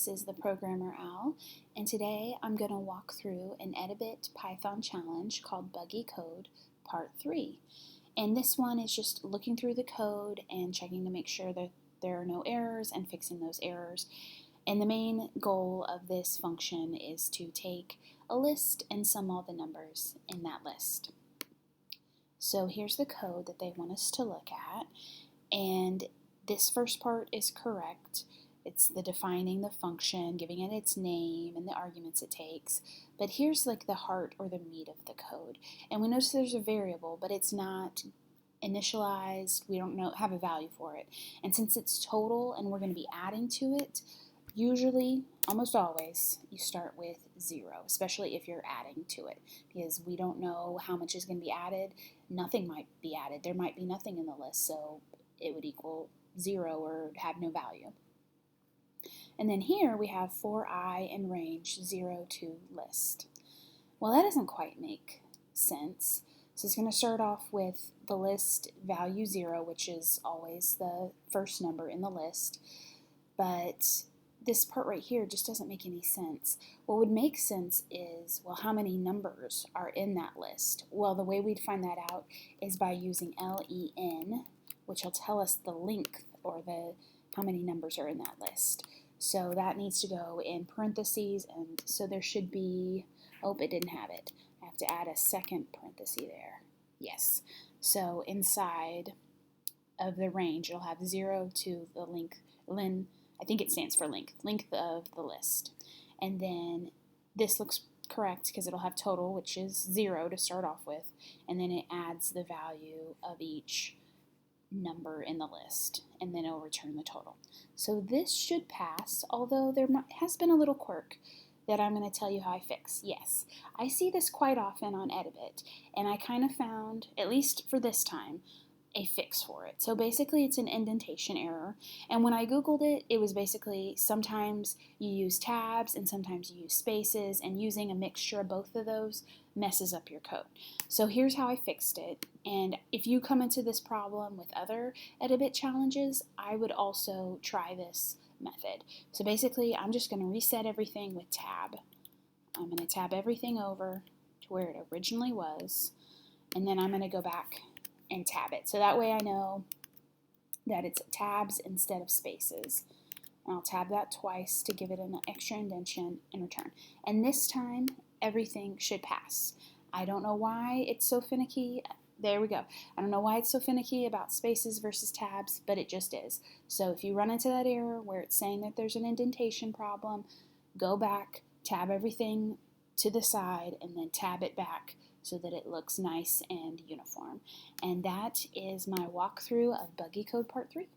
This is the Programmer Owl, and today I'm going to walk through an Edabit Python challenge called Buggy Code Part 3. And this one is just looking through the code and checking to make sure that there are no errors and fixing those errors. And the main goal of this function is to take a list and sum all the numbers in that list. So here's the code that they want us to look at, and this first part is correct. It's the defining the function, giving it its name and the arguments it takes. But here's like the heart or the meat of the code. And we notice there's a variable, but it's not initialized. We don't have a value for it. And since it's total and we're going to be adding to it, usually, almost always, you start with 0, especially if you're adding to it, because we don't know how much is going to be added. Nothing might be added. There might be nothing in the list, so it would equal 0 or have no value. And then here we have for I in range 0 to list. Well, that doesn't quite make sense. So it's going to start off with the list value 0, which is always the first number in the list. But this part right here just doesn't make any sense. What would make sense is, well, how many numbers are in that list? Well, the way we'd find that out is by using len, which will tell us the length or how many numbers are in that list. So that needs to go in parentheses, and so there should be, oh, it didn't have it. I have to add a second parenthesis there. Yes. So inside of the range, it'll have 0 to the length, I think it stands for length of the list. And then this looks correct because it'll have total, which is 0 to start off with, and then it adds the value of each number in the list, and then it'll return the total. So this should pass, although there has been a little quirk that I'm going to tell you how I fix. Yes, I see this quite often on Edabit, and I kind of found, at least for this time, a fix for it. So basically it's an indentation error, and when I googled it, it was basically sometimes you use tabs and sometimes you use spaces, and using a mixture of both of those messes up your code. So here's how I fixed it, and if you come into this problem with other Edabit challenges, I would also try this method. So basically I'm just going to reset everything with tab. I'm going to tab everything over to where it originally was, and then I'm going to go back and tab it. So that way I know that it's tabs instead of spaces. And I'll tab that twice to give it an extra indentation and return. And this time, everything should pass. I don't know why it's so finicky. There we go. I don't know why it's so finicky about spaces versus tabs, but it just is. So if you run into that error where it's saying that there's an indentation problem, go back, tab everything to the side, and then tab it back so that it looks nice and uniform. And that is my walkthrough of Buggy Code Part 3.